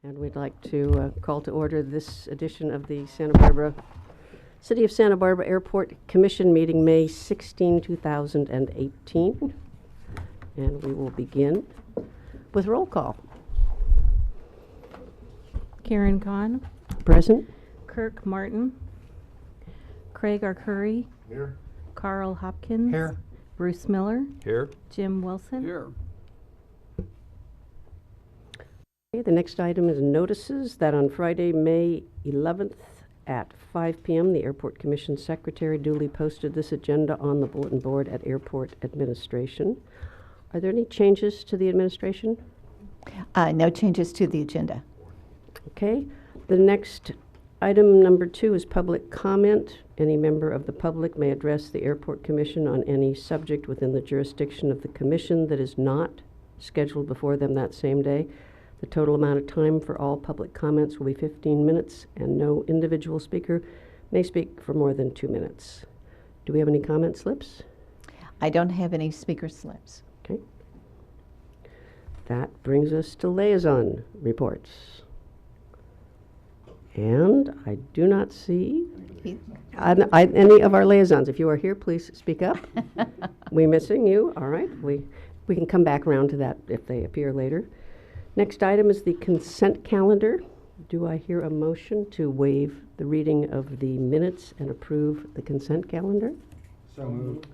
And we'd like to call to order this edition of the City of Santa Barbara Airport Commission meeting, May 16, 2018. And we will begin with roll call. Karen Kahn, Present. Kirk Martin, Craig Arcuri, Here. Carl Hopkins, Here. Bruce Miller, Here. Jim Wilson. Here. Okay, the next item is notices that on Friday, May 11th at 5 p.m., the Airport Commission Secretary duly posted this agenda on the bulletin board at Airport Administration. Are there any changes to the administration? No changes to the agenda. Okay. The next item, number 2, is public comment. Any member of the public may address the Airport Commission on any subject within the jurisdiction of the Commission that is not scheduled before them that same day. The total amount of time for all public comments will be 15 minutes, and no individual speaker may speak for more than 2 minutes. Do we have any comment slips? I don't have any speaker slips. Okay. That brings us to liaison reports. And I do not see any of our liaisons. If you are here, please speak up. We're missing you. All right. We can come back around to that if they appear later. Next item is the consent calendar. Do I hear a motion to waive the reading of the minutes and approve the consent calendar? So moved.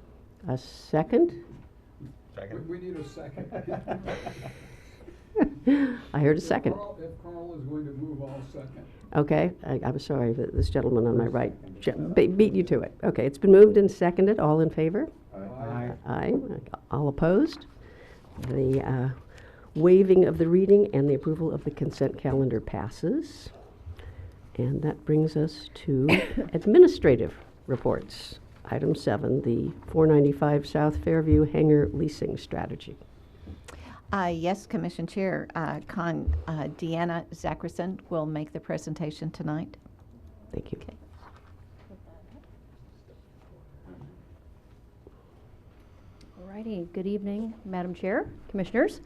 A second? Second. We need a second. I heard a second. If Carl is going to move, I'll second. Okay, I'm sorry that this gentleman on my right beat you to it. Okay, it's been moved and seconded. All in favor? Aye. Aye. All opposed? The waiving of the reading and the approval of the consent calendar passes. And that brings us to administrative reports. Item 7, the 495 South Fairview hangar leasing strategy. Yes, Commission Chair. Deanna Zackerson will make the presentation tonight. Thank you. Okay. Alrighty, good evening, Madam Chair, Commissioners.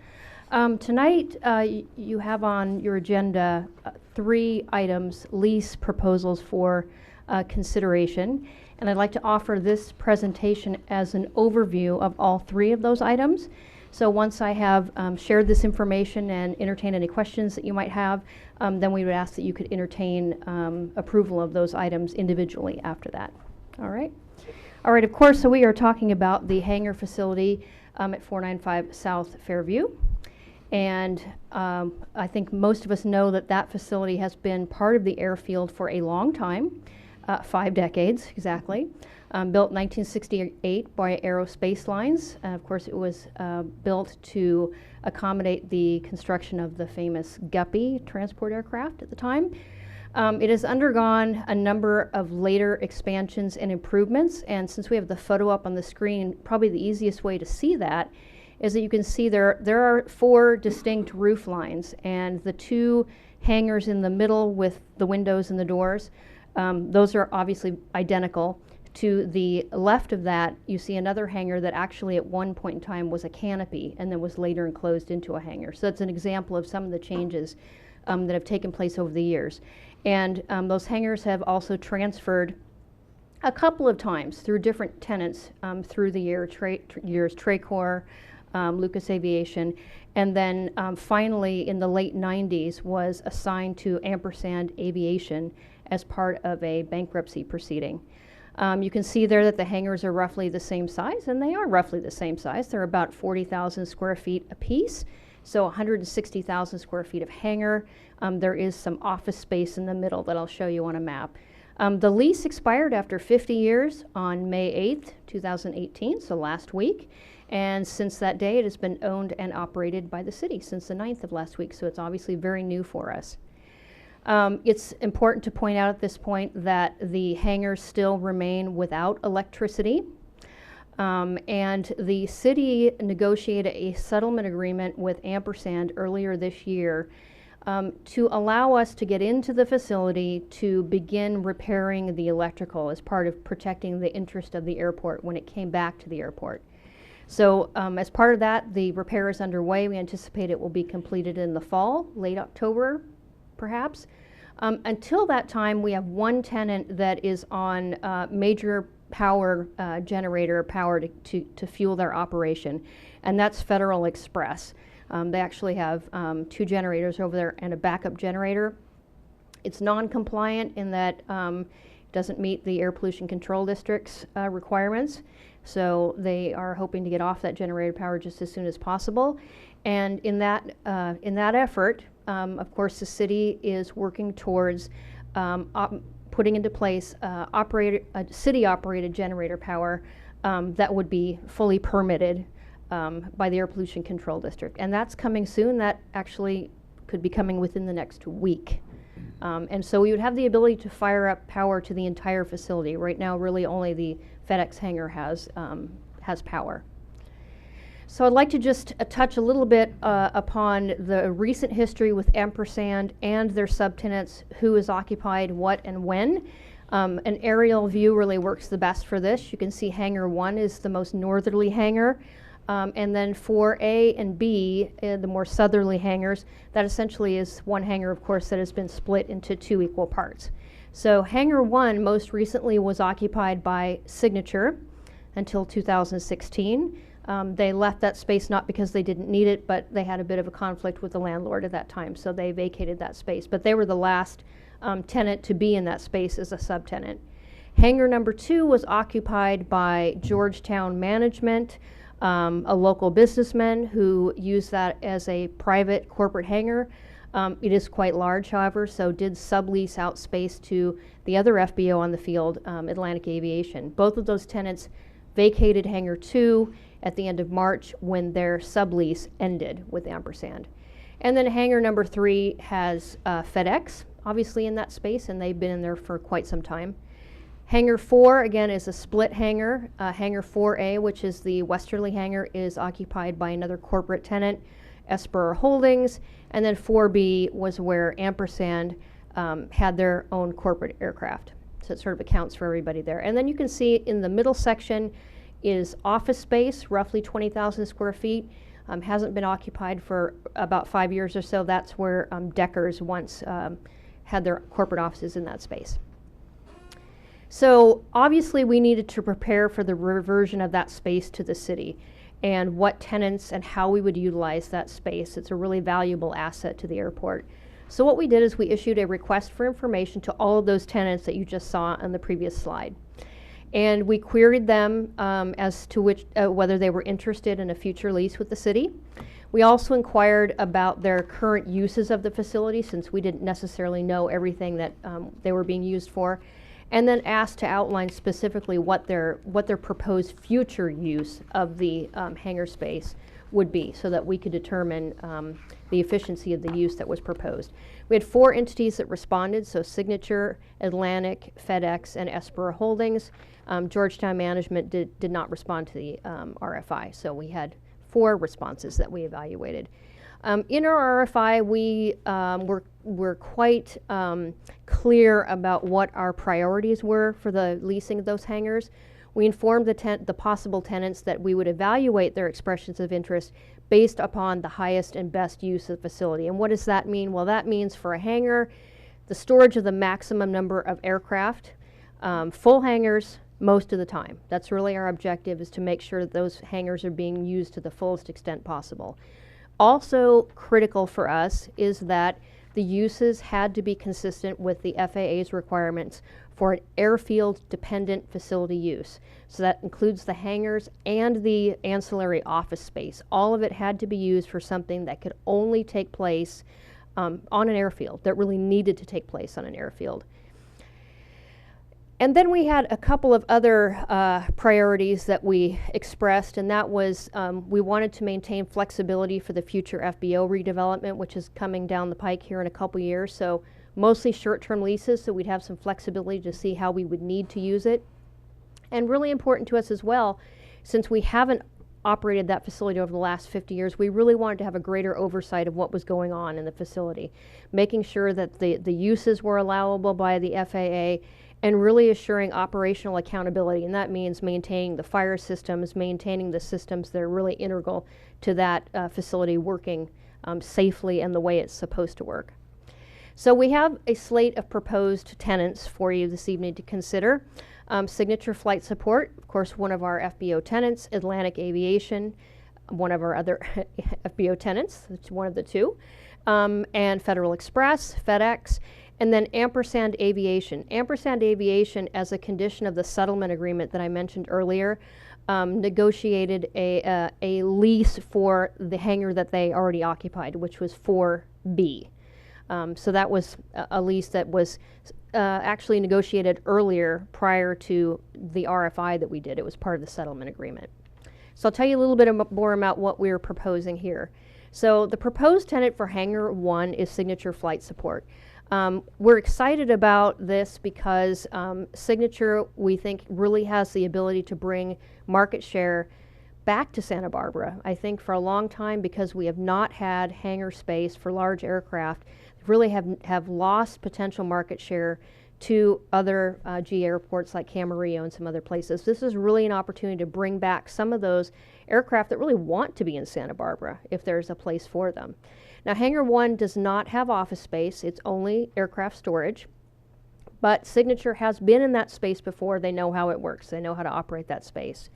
Tonight, you have on your agenda 3 items, lease proposals for consideration, and I'd like to offer this presentation as an overview of all 3 of those items. So once I have shared this information and entertain any questions that you might have, then we would ask that you could entertain approval of those items individually after that. All right. All right, of course, so we are talking about the hangar facility at 495 South Fairview. And I think most of us know that that facility has been part of the airfield for a long time, 5 decades exactly. Built in 1968 by Aerospace Lines. Of course, it was built to accommodate the construction of the famous Guppy transport aircraft at the time. It has undergone a number of later expansions and improvements, and since we have the photo up on the screen, probably the easiest way to see that is that you can see there are 4 distinct roof lines, and the 2 hangars in the middle with the windows and the doors, those are obviously identical. To the left of that, you see another hangar that actually at one point in time was a canopy and then was later enclosed into a hangar. So that's an example of some of the changes that have taken place over the years. And those hangars have also transferred a couple of times through different tenants through the years, Tracor, Lucas Aviation, and then finally in the late 90s was assigned to Ampersand Aviation as part of a bankruptcy proceeding. You can see there that the hangars are roughly the same size, and they are roughly the same size. They're about 40,000 square feet apiece, so 160,000 square feet of hangar. There is some office space in the middle that I'll show you on a map. The lease expired after 50 years on May 8th, 2018, so last week. And since that day, it has been owned and operated by the city since the 9th of last week, so it's obviously very new for us. It's important to point out at this point that the hangars still remain without electricity. And the city negotiated a settlement agreement with Ampersand earlier this year to allow us to get into the facility to begin repairing the electrical as part of protecting the interest of the airport when it came back to the airport. So as part of that, the repair is underway. We anticipate it will be completed in the fall, late October, perhaps. Until that time, we have one tenant that is on major power generator power to fuel their operation, and that's Federal Express. They actually have 2 generators over there and a backup generator. It's non-compliant in that it doesn't meet the Air Pollution Control District's requirements, so they are hoping to get off that generator power just as soon as possible. And in that effort, of course, the city is working towards putting into place a city-operated generator power that would be fully permitted by the Air Pollution Control District. And that's coming soon. That actually could be coming within the next week. And so we would have the ability to fire up power to the entire facility. Right now, really only the FedEx hangar has power. So I'd like to just touch a little bit upon the recent history with Ampersand and their subtenants, who is occupied, what, and when. An aerial view really works the best for this. You can see Hangar 1 is the most northerly hangar, and then 4A and B, the more southerly hangars, that essentially is one hangar, of course, that has been split into 2 equal parts. So Hangar 1 most recently was occupied by Signature until 2016. They left that space not because they didn't need it, but they had a bit of a conflict with the landlord at that time, so they vacated that space. But they were the last tenant to be in that space as a subtenant. Hangar number 2 was occupied by Georgetown Management, a local businessman who used that as a private corporate hangar. It is quite large, however, so did sublease out space to the other FBO on the field, Atlantic Aviation. Both of those tenants vacated Hangar 2 at the end of March when their sublease ended with Ampersand. And then Hangar number 3 has FedEx, obviously in that space, and they've been in there for quite some time. Hangar 4, again, is a split hangar. Hangar 4A, which is the westerly hangar, is occupied by another corporate tenant, Esperer Holdings, and then 4B was where Ampersand had their own corporate aircraft. So it sort of accounts for everybody there. And then you can see in the middle section is office space, roughly 20,000 square feet. Hasn't been occupied for about 5 years or so. That's where Deckers once had their corporate offices in that space. So obviously we needed to prepare for the reversion of that space to the city and what tenants and how we would utilize that space. It's a really valuable asset to the airport. So what we did is we issued a request for information to all of those tenants that you just saw on the previous slide. And we queried them as to whether they were interested in a future lease with the city. We also inquired about their current uses of the facility, since we didn't necessarily know everything that they were being used for, and then asked to outline specifically what their proposed future use of the hangar space would be, so that we could determine the efficiency of the use that was proposed. We had 4 entities that responded, so Signature, Atlantic, FedEx, and Esperer Holdings. Georgetown Management did not respond to the RFI, so we had 4 responses that we evaluated. In our RFI, we were quite clear about what our priorities were for the leasing of those hangars. We informed the possible tenants that we would evaluate their expressions of interest based upon the highest and best use of the facility. And what does that mean? Well, that means for a hangar, the storage of the maximum number of aircraft, full hangars most of the time. That's really our objective, is to make sure that those hangars are being used to the fullest extent possible. Also critical for us is that the uses had to be consistent with the FAA's requirements for an airfield-dependent facility use. So that includes the hangars and the ancillary office space. All of it had to be used for something that could only take place on an airfield, that really needed to take place on an airfield. And then we had a couple of other priorities that we expressed, and that was we wanted to maintain flexibility for the future FBO redevelopment, which is coming down the pike here in a couple years. So mostly short-term leases, so we'd have some flexibility to see how we would need to use it. And really important to us as well, since we haven't operated that facility over the last 50 years, we really wanted to have a greater oversight of what was going on in the facility, making sure that the uses were allowable by the FAA, and really assuring operational accountability. And that means maintaining the fire systems, maintaining the systems that are really integral to that facility working safely and the way it's supposed to work. So we have a slate of proposed tenants for you this evening to consider. Signature Flight Support, of course, one of our FBO tenants. Atlantic Aviation, one of our other FBO tenants, it's one of the two. And Federal Express, FedEx, and then Ampersand Aviation. Ampersand Aviation, as a condition of the settlement agreement that I mentioned earlier, negotiated a lease for the hangar that they already occupied, which was 4B. So that was a lease that was actually negotiated earlier prior to the RFI that we did. It was part of the settlement agreement. So I'll tell you a little bit more about what we're proposing here. So the proposed tenant for Hangar 1 is Signature Flight Support. We're excited about this because Signature, we think, really has the ability to bring market share back to Santa Barbara. I think for a long time, because we have not had hangar space for large aircraft, really have lost potential market share to other G airports like Camarillo and some other places. This is really an opportunity to bring back some of those aircraft that really want to be in Santa Barbara if there's a place for them. Now, Hangar 1 does not have office space. It's only aircraft storage. But Signature has been in that space before. They know how it works. They know how to operate that space.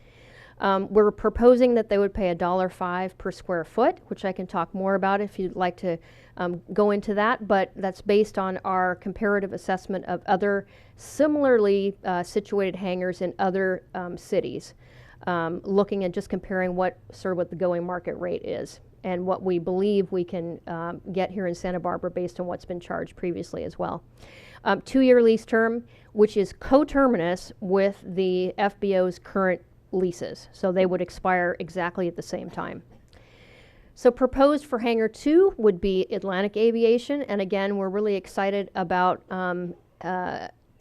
We're proposing that they would pay $1.05 per square foot, which I can talk more about if you'd like to go into that, but that's based on our comparative assessment of other similarly situated hangars in other cities, looking at just comparing what the going market rate is and what we believe we can get here in Santa Barbara based on what's been charged previously as well. 2-year lease term, which is coterminous with the FBO's current leases, so they would expire exactly at the same time. So proposed for Hangar 2 would be Atlantic Aviation, and again, we're really excited about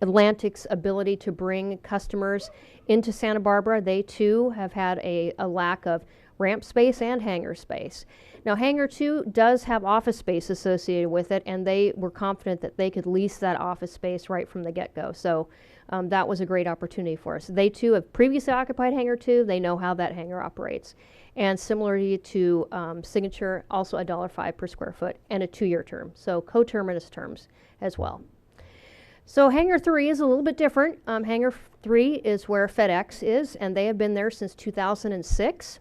Atlantic's ability to bring customers into Santa Barbara. They too have had a lack of ramp space and hangar space. Now, Hangar 2 does have office space associated with it, and they were confident that they could lease that office space right from the get-go. So that was a great opportunity for us. They too have previously occupied Hangar 2. They know how that hangar operates. And similarly to Signature, also $1.05 per square foot and a 2-year term. So coterminous terms as well. So Hangar 3 is a little bit different. Hangar 3 is where FedEx is, and they have been there since 2006.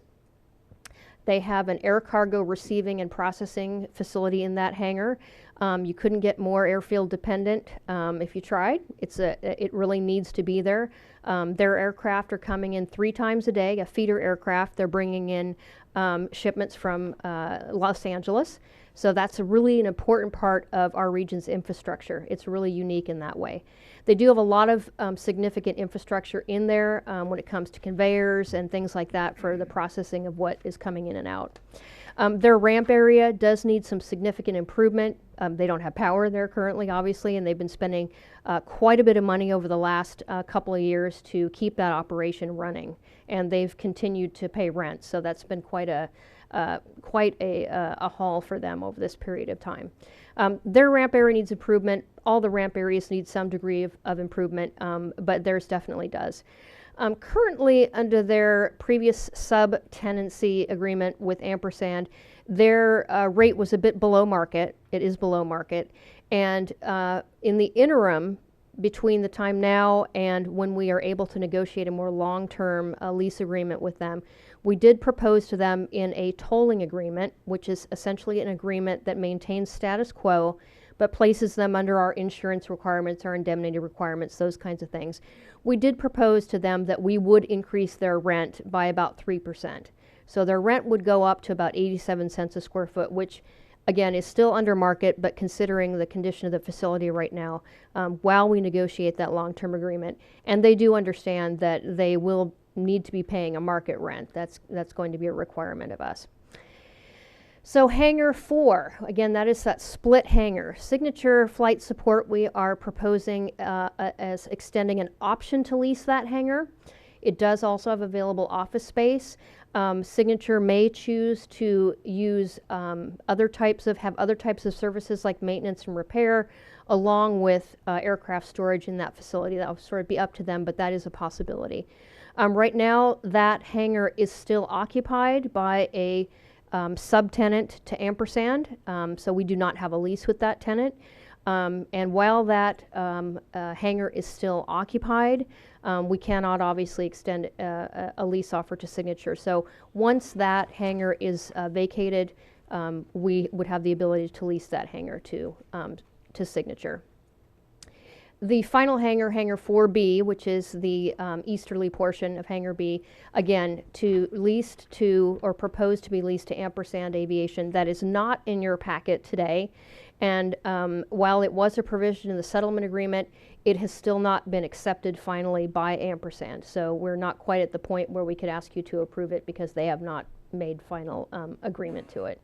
They have an air cargo receiving and processing facility in that hangar. You couldn't get more airfield dependent if you tried. It really needs to be there. Their aircraft are coming in 3 times a day, a feeder aircraft. They're bringing in shipments from Los Angeles. So that's really an important part of our region's infrastructure. It's really unique in that way. They do have a lot of significant infrastructure in there when it comes to conveyors and things like that for the processing of what is coming in and out. Their ramp area does need some significant improvement. They don't have power there currently, obviously, and they've been spending quite a bit of money over the last couple of years to keep that operation running. And they've continued to pay rent, so that's been quite a haul for them over this period of time. Their ramp area needs improvement. All the ramp areas need some degree of improvement, but theirs definitely does. Currently, under their previous sub-tenancy agreement with Ampersand, their rate was a bit below market. It is below market. And in the interim, between the time now and when we are able to negotiate a more long-term lease agreement with them, we did propose to them in a tolling agreement, which is essentially an agreement that maintains status quo, but places them under our insurance requirements, our indemnity requirements, those kinds of things. We did propose to them that we would increase their rent by about 3%. So their rent would go up to about 87 cents a square foot, which again is still under market, but considering the condition of the facility right now, while we negotiate that long-term agreement, and they do understand that they will need to be paying a market rent. That's going to be a requirement of us. So Hangar 4, again, that is that split hangar. Signature Flight Support, we are proposing as extending an option to lease that hangar. It does also have available office space. Signature may choose to use other types of services like maintenance and repair, along with aircraft storage in that facility. That will sort of be up to them, but that is a possibility. Right now, that hangar is still occupied by a subtenant to Ampersand, so we do not have a lease with that tenant. And while that hangar is still occupied, we cannot obviously extend a lease offer to Signature. So once that hangar is vacated, we would have the ability to lease that hangar to Signature. The final hangar, Hangar 4B, which is the easterly portion of Hangar B, again, leased to or proposed to be leased to Ampersand Aviation. That is not in your packet today. And while it was a provision in the settlement agreement, it has still not been accepted finally by Ampersand. So we're not quite at the point where we could ask you to approve it because they have not made final agreement to it.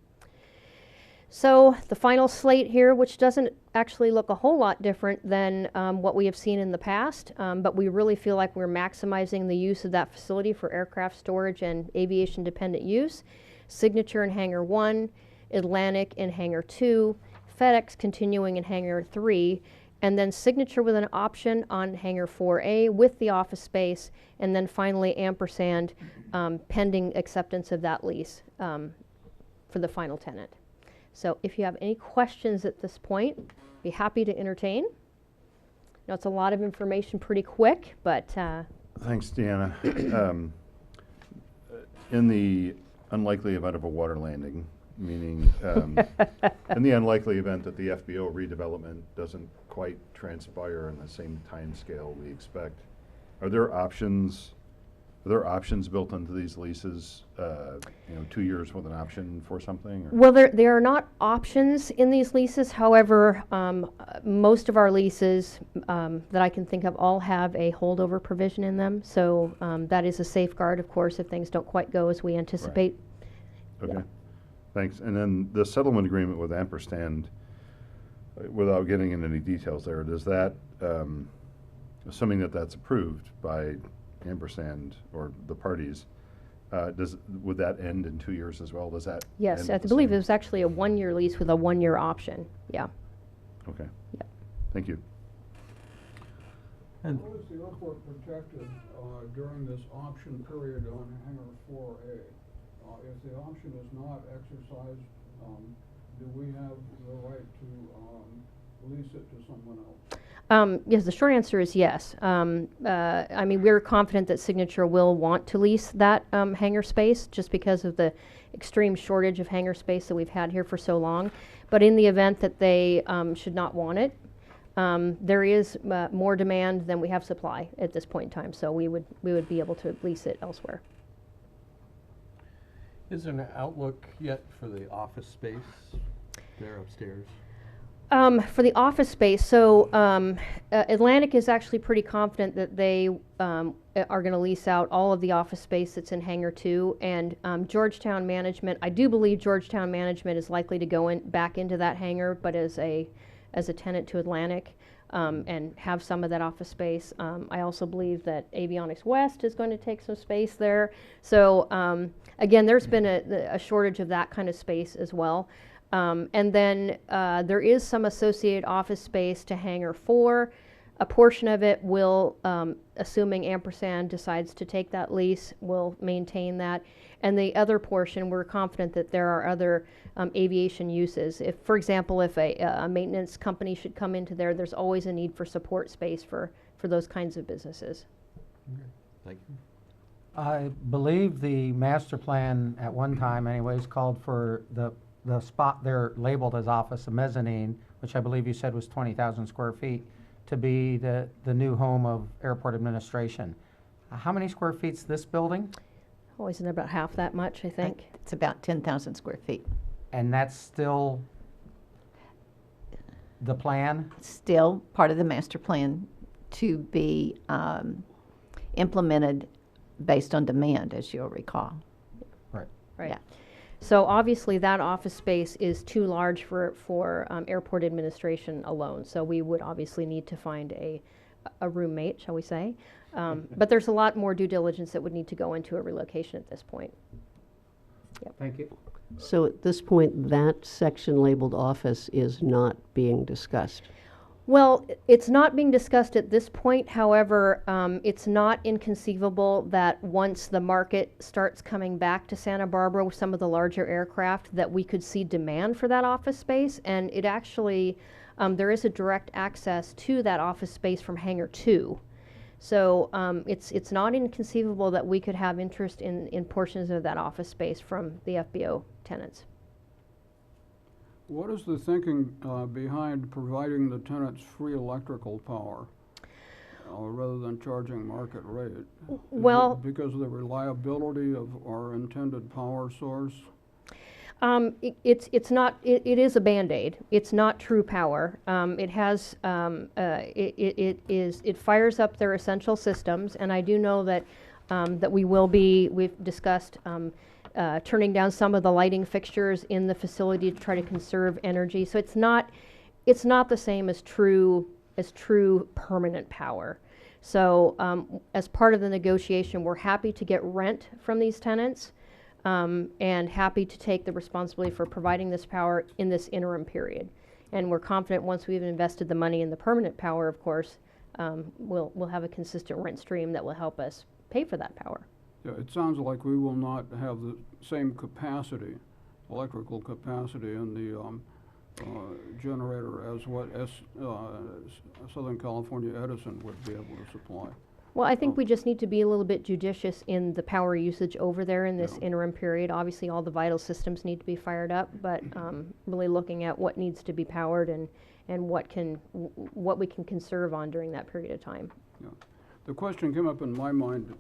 So the final slate here, which doesn't actually look a whole lot different than what we have seen in the past, but we really feel like we're maximizing the use of that facility for aircraft storage and aviation dependent use. Signature in Hangar 1, Atlantic in Hangar 2, FedEx continuing in Hangar 3, and then Signature with an option on Hangar 4A with the office space, and then finally Ampersand pending acceptance of that lease for the final tenant. So if you have any questions at this point, be happy to entertain. Now it's a lot of information pretty quick, but Thanks, Deanna. In the unlikely event of a water landing, meaning in the unlikely event that the FBO redevelopment doesn't quite transpire in the same time scale we expect, are there options built into these leases, 2 years with an option for something? Or? well, there are not options in these leases. However, most of our leases that I can think of all have a holdover provision in them. So that is a safeguard, of course, if things don't quite go as we anticipate. Right. Okay, Yeah. thanks. And then the settlement agreement with Ampersand, without getting into any details there, does that, assuming that that's approved by Ampersand or the parties, would that end in 2 years as well? Does that? Yes, end I at the believe same- it was actually a 1-year lease with a 1-year option. Yeah. Okay. Yep. Thank you. How is the airport protected during this option period on Hangar 4A? If the option is not exercised, do we have the right to lease it to someone else? Yes, the short answer is yes. I mean, we're confident that Signature will want to lease that hangar space just because of the extreme shortage of hangar space that we've had here for so long. But in the event that they should not want it, there is more demand than we have supply at this point in time. So we would be able to lease it elsewhere. Is there an outlook yet for the office space there upstairs? For the office space, so Atlantic is actually pretty confident that they are going to lease out all of the office space that's in Hangar 2, and Georgetown Management, I do believe Georgetown Management is likely to go back into that hangar, but as a tenant to Atlantic, and have some of that office space. I also believe that Avionics West is going to take some space there. So again, there's been a shortage of that kind of space as well. And then there is some associated office space to Hangar 4. A portion of it will, assuming Ampersand decides to take that lease, will maintain that. And the other portion, we're confident that there are other aviation uses. If, for example, if a maintenance company should come into there, there's always a need for support space for those kinds of businesses. Okay, thank you. I believe the master plan at one time anyways called for the spot there labeled as office, a mezzanine, which I believe you said was 20,000 square feet, to be the new home of airport administration. How many square feet's this building? Oh, isn't it about half that much, I think? It's about 10,000 square feet. And that's still the plan? Still part of the master plan to be implemented based on demand, as you'll recall. Right. Right. Yeah. So obviously that office space is too large for airport administration alone. So we would obviously need to find a roommate, shall we say. But there's a lot more due diligence that would need to go into a relocation at this point. Thank you. So at this point, that section labeled office is not being discussed. Well, it's not being discussed at this point. However, it's not inconceivable that once the market starts coming back to Santa Barbara with some of the larger aircraft, that we could see demand for that office space. And it actually, there is a direct access to that office space from Hangar 2. So it's not inconceivable that we could have interest in portions of that office space from the FBO tenants. What is the thinking behind providing the tenants free electrical power rather than charging market rate? Is Well, it because of the reliability of our intended power source? it's not. It is a Band-Aid. It's not true power. It has. It fires up their essential systems, and I do know that that we will be. We've discussed turning down some of the lighting fixtures in the facility to try to conserve energy. So it's not. It's not the same as true permanent power. So as part of the negotiation, we're happy to get rent from these tenants. And happy to take the responsibility for providing this power in this interim period. And we're confident once we've invested the money in the permanent power, of course, we'll have a consistent rent stream that will help us pay for that power. Yeah, it sounds like we will not have the same capacity, electrical capacity in the generator as what Southern California Edison would be able to supply. Well, I think we just need to be a little bit judicious in the power usage over there in this Yeah. interim period. Obviously, all the vital systems need to be fired up, but really looking at what needs to be powered and what we can conserve on during that period of time. Yeah. The question came up in my mind,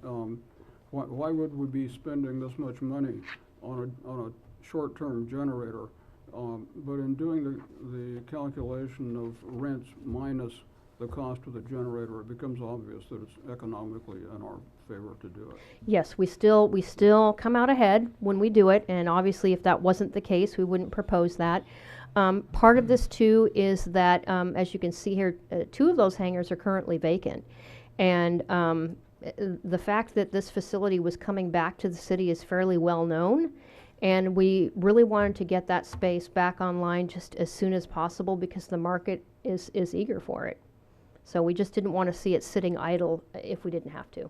why would we be spending this much money on a short-term generator? But in doing the calculation of rents minus the cost of the generator, it becomes obvious that it's economically in our favor to do it. Yes, we still come out ahead when we do it, and obviously if that wasn't the case, we wouldn't propose that. Part of this too is that, as you can see here, 2 of those hangars are currently vacant. And the fact that this facility was coming back to the city is fairly well known, and we really wanted to get that space back online just as soon as possible because the market is eager for it. So we just didn't want to see it sitting idle if we didn't have to.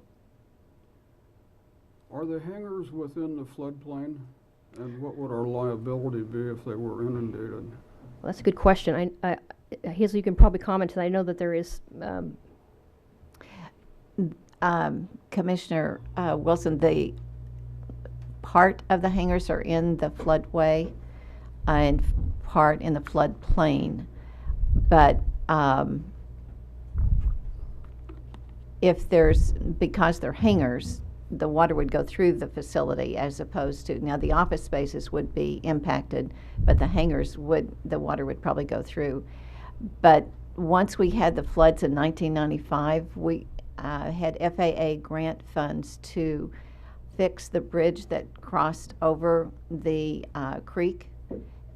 Are the hangars within the floodplain? And what would our liability be if they were inundated? Well, that's a good question. Hazel, you can probably comment, and I know that there is. Commissioner Wilson, the part of the hangars are in the floodway and part in the floodplain. But if because they're hangars, the water would go through the facility as opposed to, now the office spaces would be impacted, but the hangars the water would probably go through. But once we had the floods in 1995, we had FAA grant funds to fix the bridge that crossed over the creek.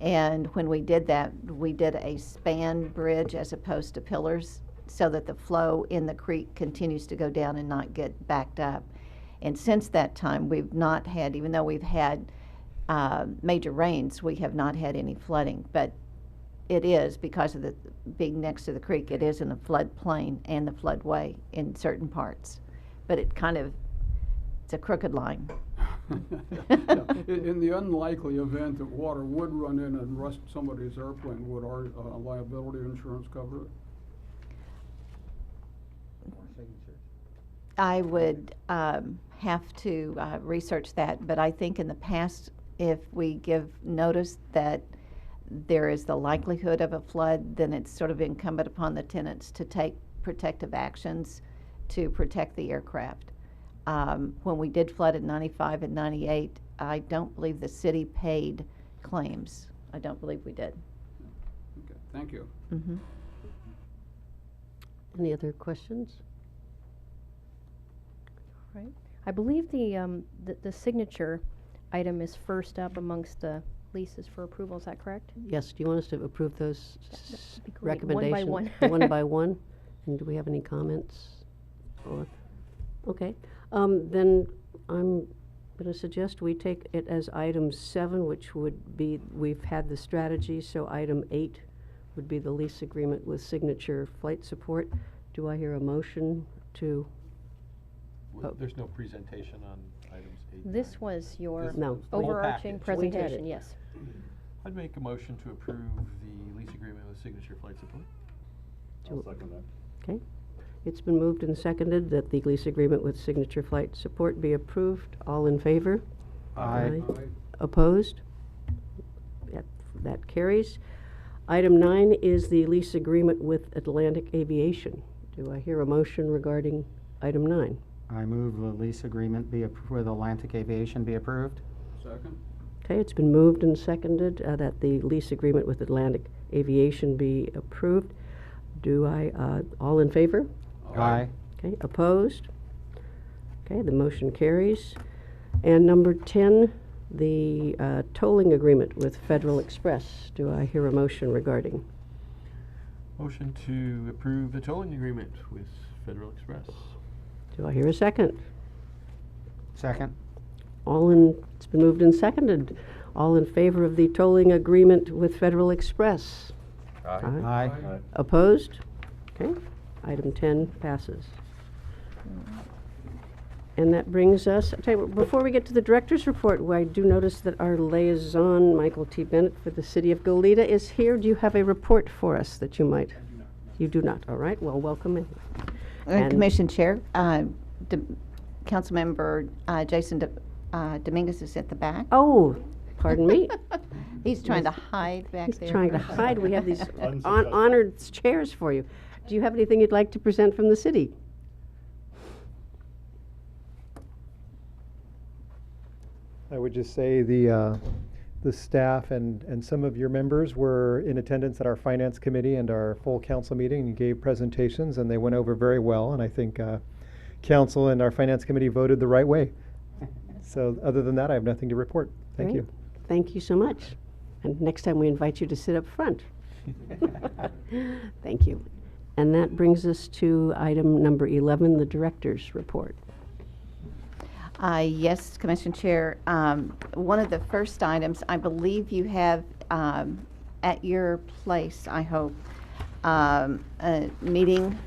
And when we did that, we did a span bridge as opposed to pillars so that the flow in the creek continues to go down and not get backed up. And since that time, we've not had, even though we've had major rains, we have not had any flooding. But it is, because of the being next to the creek, it is in the floodplain and the floodway in certain parts. But it's a crooked line. In the unlikely event that water would run in and rust somebody's airplane, would our liability insurance cover it? I would have to research that, but I think in the past, if we give notice that there is the likelihood of a flood, then it's sort of incumbent upon the tenants to take protective actions to protect the aircraft. When we did flood in 95 and 98, I don't believe the city paid claims. I don't believe we did. Okay, thank you. Mm-hmm. Any other questions? Right. I believe the signature item is first up amongst the leases for approval. Is that correct? Yes, do you want us to approve those That'd be great. recommendations? One One by one? And do we have any comments? Okay, then I'm going to suggest we take it as item 7, which would be, we've had the strategy, so item 8 would be the lease agreement with Signature Flight Support. Do I hear a motion to? Oh. There's no presentation on items 8. This was your This No. was the whole overarching package. We had presentation, it. yes. I'd make a motion to approve the lease agreement with Signature Flight Support. I'll second that. Okay. It's been moved and seconded that the lease agreement with Signature Flight Support be approved. All in favor? Aye. Aye. Opposed? That carries. Item 9 is the lease agreement with Atlantic Aviation. Do I hear a motion regarding item 9? I move the lease agreement with Atlantic Aviation be approved. Second. Okay, it's been moved and seconded that the lease agreement with Atlantic Aviation be approved. All in favor? Aye. Okay, opposed? Okay, the motion carries. And number 10, the tolling agreement with Federal Express. Do I hear a motion regarding? Motion to approve the tolling agreement with Federal Express. Do I hear a second? Second. It's been moved and seconded. All in favor of the tolling agreement with Federal Express? Aye. Opposed? Okay, item 10 passes. And that brings us, I'll tell you what, before we get to the director's report, I do notice that our liaison, Michael T. Bennett for the city of Goleta, is here. Do you have a report for us that you might? You do not. All right, well, welcome in. And- Commission Chair, Councilmember Jason Dominguez is at the back. Oh, pardon me. He's trying to hide back He's there. trying to hide. We have these Unsuccessful. honored chairs for you. Do you have anything you'd like to present from the city? I would just say the staff and some of your members were in attendance at our finance committee and our full council meeting and gave presentations, and they went over very well. And I think council and our finance committee voted the right way. So other than that, I have nothing to report. Thank you. Great. Thank you so much. And next time we invite you to sit up front. Thank you. And that brings us to item number 11, the director's report. Yes, Commission Chair. One of the first items, I believe you have at your place, I hope, a meeting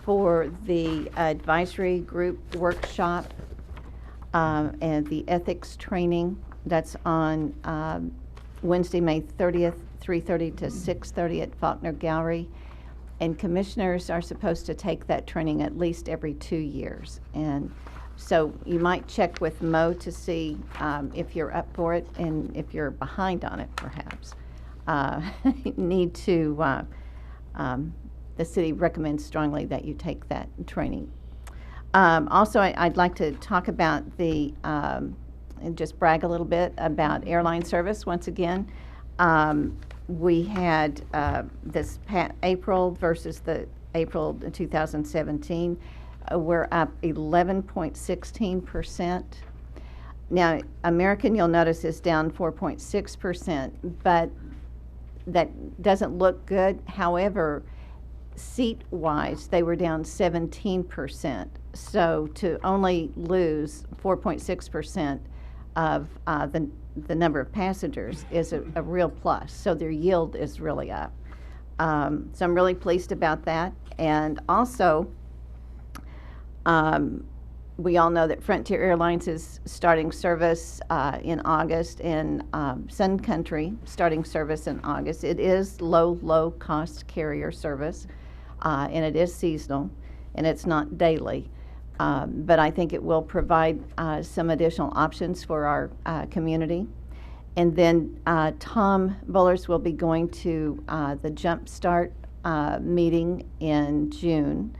for the advisory group workshop and the ethics training. That's on Wednesday, May 30th, 3:30 to 6:30 at Faulkner Gallery. And commissioners are supposed to take that training at least every 2 years. And so you might check with Mo to see if you're up for it, and if you're behind on it, perhaps. Need to, the city recommends strongly that you take that training. Also, I'd like to talk about and just brag a little bit about airline service once again. We had this April versus the April 2017. We're up 11.16%. Now, American, you'll notice, is down 4.6%, but that doesn't look good. However, seat-wise, they were down 17%. So to only lose 4.6% of the number of passengers is a real plus. So their yield is really up. So I'm really pleased about that. And also, we all know that Frontier Airlines is starting service in August, and Sun Country starting service in August. It is low-cost carrier service, and it is seasonal, and it's not daily. But I think it will provide some additional options for our community. And then Tom Bullers will be going to the Jumpstart meeting in June.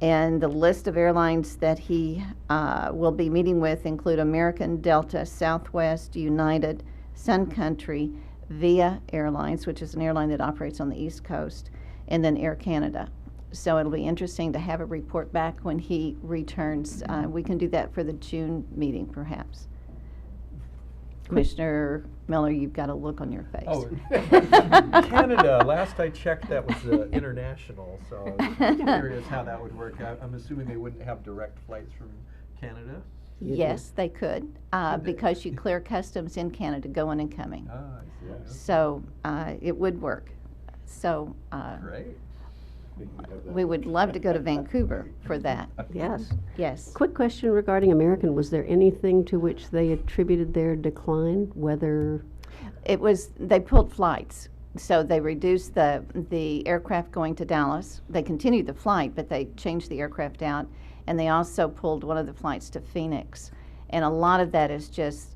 And the list of airlines that he will be meeting with include American, Delta, Southwest, United, Sun Country, Via Airlines, which is an airline that operates on the East Coast, and then Air Canada. So it'll be interesting to have a report back when he returns. We can do that for the June meeting, perhaps. Commissioner Miller, you've got a look on your face. Oh, Canada, last I checked, that was international, so I'm curious how that would work out. I'm assuming they wouldn't have direct flights from Canada? Yes, they could, because you clear customs in Canada, going and coming. Ah, I see. Okay. So it would work. So Great. we would love to go to Vancouver for that. Yes. Yes. Quick question regarding American. Was there anything to which they attributed their decline, whether? They pulled flights. So they reduced the aircraft going to Dallas. They continued the flight, but they changed the aircraft out. And they also pulled one of the flights to Phoenix. And a lot of that is just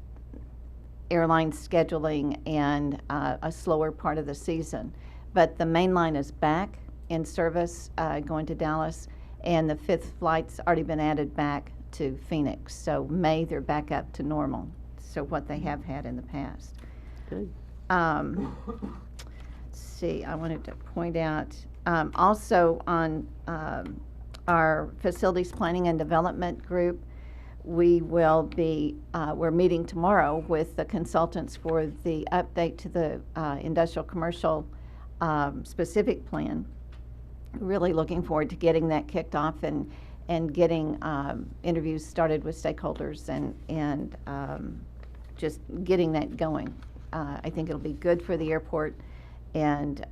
airline scheduling and a slower part of the season. But the main line is back in service going to Dallas, and the 5th flight's already been added back to Phoenix. So May, they're back up to normal, so what they have had in the past. Good. Let's see, I wanted to point out, also on our Facilities Planning and Development Group, we will be, we're meeting tomorrow with the consultants for the update to the industrial commercial specific plan. Really looking forward to getting that kicked off and getting interviews started with stakeholders and just getting that going. I think it'll be good for the airport and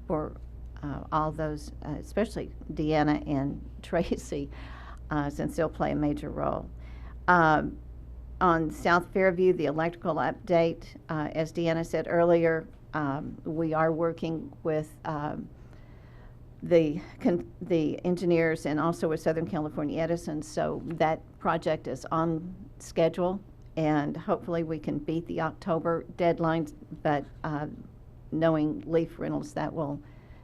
for all those, especially Deanna and Tracy, since they'll play a major role. On South Fairview, the electrical update, as Deanna said earlier, we are working with the engineers and also with Southern California Edison, so that project is on schedule, and hopefully we can beat the October deadlines, but knowing Leaf Reynolds, that will,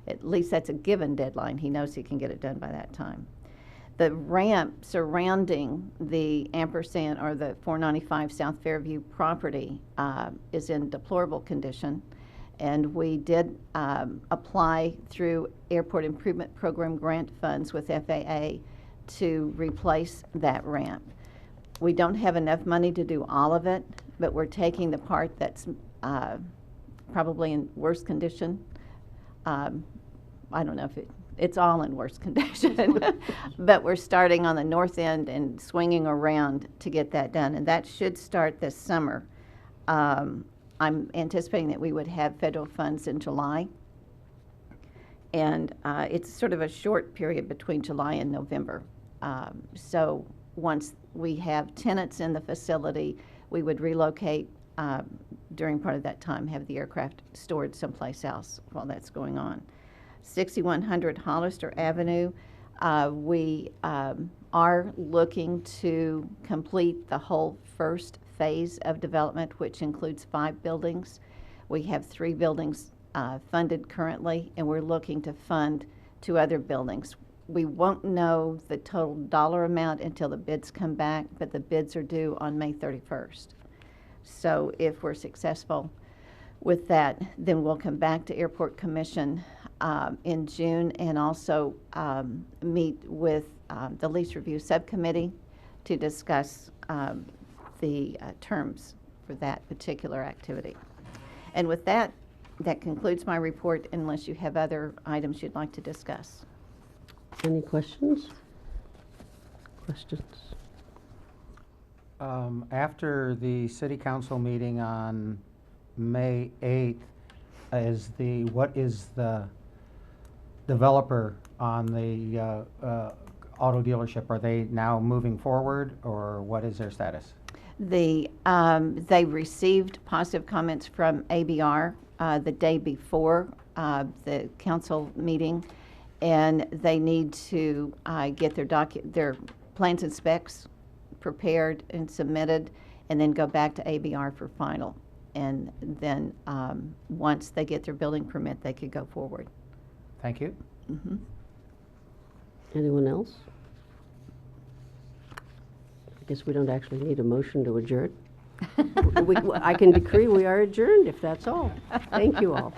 at least that's a given deadline. He knows he can get it done by that time. The ramp surrounding the ampersand or the 495 South Fairview property is in deplorable condition. And we did apply through Airport Improvement Program grant funds with FAA to replace that ramp. We don't have enough money to do all of it, but we're taking the part that's probably in worse condition. I don't know if it's all in worse condition, but we're starting on the north end and swinging around to get that done, and that should start this summer. I'm anticipating that we would have federal funds in July, and it's sort of a short period between July and November. So once we have tenants in the facility, we would relocate during part of that time, have the aircraft stored someplace else while that's going on. 6100 Hollister Avenue, we are looking to complete the whole first phase of development, which includes 5 buildings. We have 3 buildings funded currently, and we're looking to fund 2 other buildings. We won't know the total dollar amount until the bids come back, but the bids are due on May 31st. So if we're successful with that, then we'll come back to Airport Commission in June and also meet with the Lease Review Subcommittee to discuss the terms for that particular activity. And with that, that concludes my report unless you have other items you'd like to discuss. Any questions? Questions? After the city council meeting on May 8th, what is the developer on the auto dealership? Are they now moving forward, or what is their status? They received positive comments from ABR the day before the council meeting, and they need to get their plans and specs prepared and submitted, and then go back to ABR for final. And then once they get their building permit, they could go forward. Thank you. Mm-hmm. Anyone else? I guess we don't actually need a motion to adjourn. I can decree we are adjourned if that's all. Thank you all.